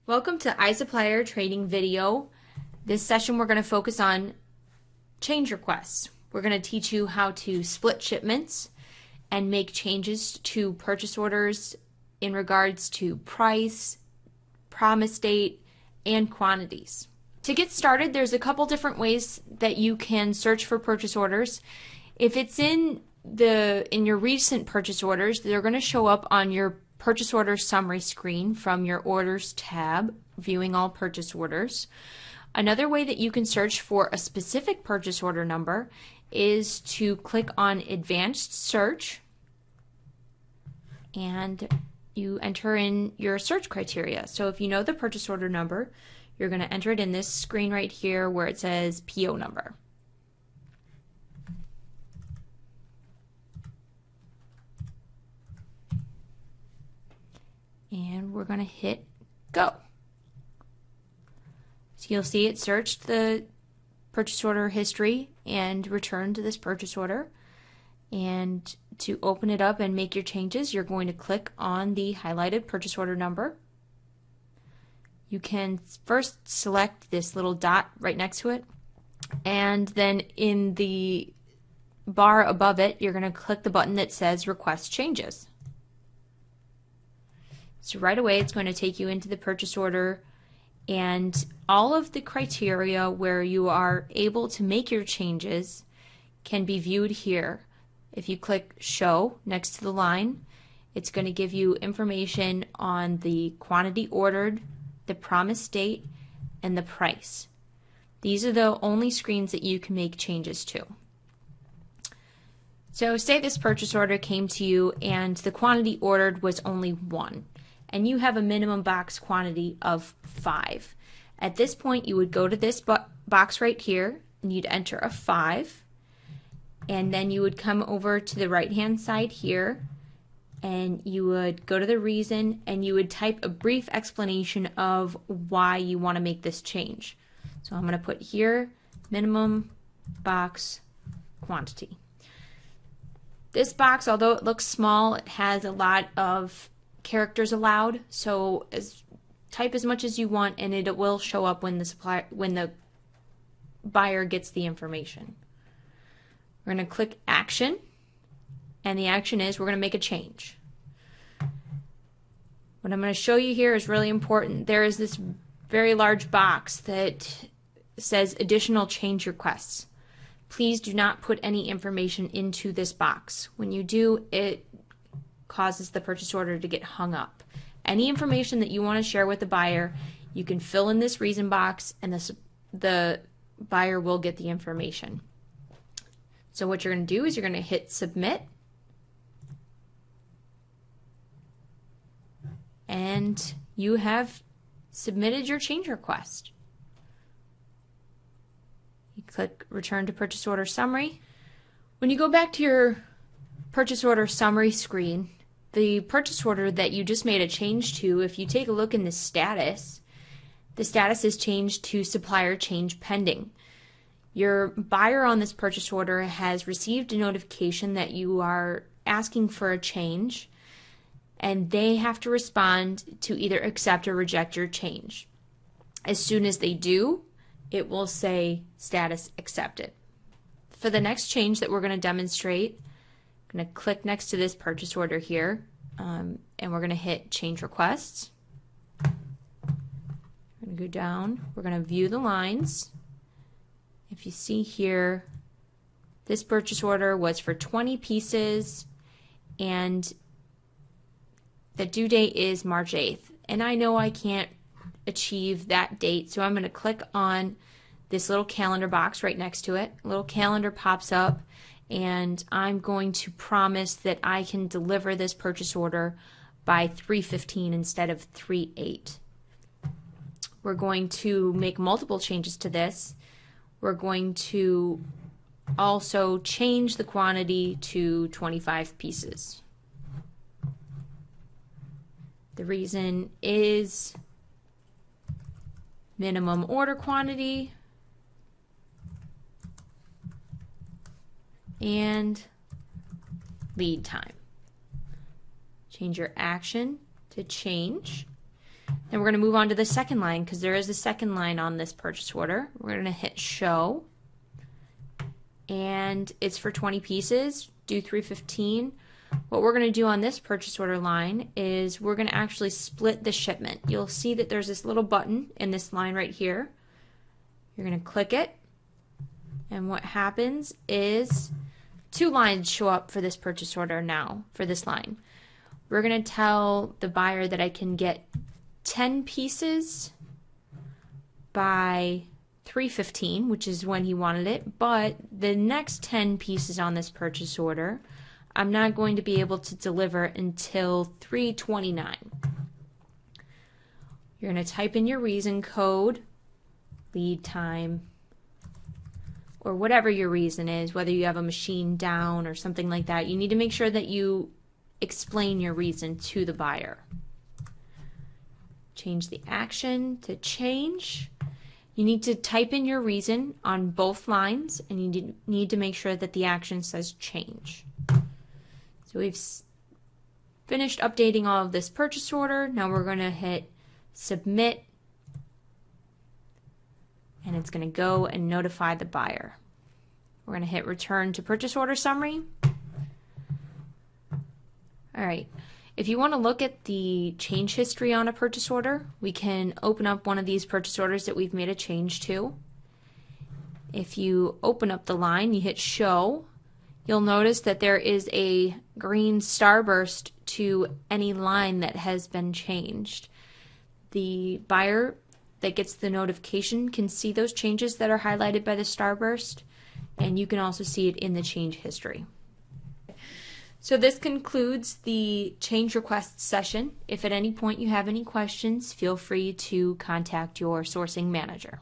Welcome to iSupplier training video. This session we're going to focus on change requests. We're going to teach you how to split shipments and make changes to purchase orders in regards to price, promise date, and quantities. To get started, there's a couple different ways that you can search for purchase orders. If it's in your recent purchase orders, they're going to show up on your purchase order summary screen from your orders tab, viewing all purchase orders. Another way that you can search for a specific purchase order number is to click on advanced search and you enter in your search criteria. So if you know the purchase order number, you're going to enter it in this screen right here where it says PO number. And we're going to hit go. So you'll see it searched the purchase order history and returned to this purchase order. And to open it up and make your changes, you're going to click on the highlighted purchase order number. You can first select this little dot right next to it, and then in the bar above it, you're going to click the button that says Request Changes. So right away, it's going to take you into the purchase order, and all of the criteria where you are able to make your changes can be viewed here. If you click Show next to the line, it's going to give you information on the quantity ordered, the promise date, and the price. These are the only screens that you can make changes to. So say this purchase order came to you and the quantity ordered was only 1. And you have a minimum box quantity of 5. At this point, you would go to this box right here, and you'd enter a 5, and then you would come over to the right-hand side here, and you would go to the reason, and you would type a brief explanation of why you want to make this change. So I'm going to put here, minimum box quantity. This box, although it looks small, it has a lot of characters allowed, so type as much as you want and it will show up when the buyer gets the information. We're going to click action, and the action is we're going to make a change. What I'm going to show you here is really important. There is this very large box that says additional change requests. Please do not put any information into this box. When you do, it causes the purchase order to get hung up. Any information that you want to share with the buyer, you can fill in this reason box, and the buyer will get the information. So what you're going to do is you're going to hit submit, and you have submitted your change request. You click return to purchase order summary. When you go back to your purchase order summary screen, the purchase order that you just made a change to, if you take a look in the status is changed to supplier change pending. Your buyer on this purchase order has received a notification that you are asking for a change, and they have to respond to either accept or reject your change. As soon as they do, it will say status accepted. For the next change that we're going to demonstrate, I'm going to click next to this purchase order here, and we're going to hit change requests. We're going to go down. We're going to view the lines. If you see here, this purchase order was for 20 pieces, and the due date is March 8th. And I know I can't achieve that date, so I'm going to click on this little calendar box right next to it. A little calendar pops up, and I'm going to promise that I can deliver this purchase order by 3/15 instead of 3/8. We're going to make multiple changes to this. We're going to also change the quantity to 25 pieces. The reason is minimum order quantity and lead time. Change your action to change. Then we're going to move on to the second line because there is a second line on this purchase order. We're going to hit show, and it's for 20 pieces, due 3/15. What we're going to do on this purchase order line is we're going to actually split the shipment. You'll see that there's this little button in this line right here. You're going to click it, and what happens is 2 lines show up for this purchase order now for this line. We're going to tell the buyer that I can get 10 pieces by 3/15, which is when he wanted it, but the next 10 pieces on this purchase order I'm not going to be able to deliver until 3/29. You're going to type in your reason code, lead time, or whatever your reason is, whether you have a machine down or something like that. You need to make sure that you explain your reason to the buyer. Change the action to change. You need to type in your reason on both lines, and you need to make sure that the action says change. So we've finished updating all of this purchase order. Now we're going to hit submit, and it's going to go and notify the buyer. We're going to hit return to purchase order summary. All right. If you want to look at the change history on a purchase order, we can open up one of these purchase orders that we've made a change to. If you open up the line, you hit show, you'll notice that there is a green starburst to any line that has been changed. The buyer that gets the notification can see those changes that are highlighted by the starburst, and you can also see it in the change history. So this concludes the change request session. If at any point you have any questions, feel free to contact your sourcing manager.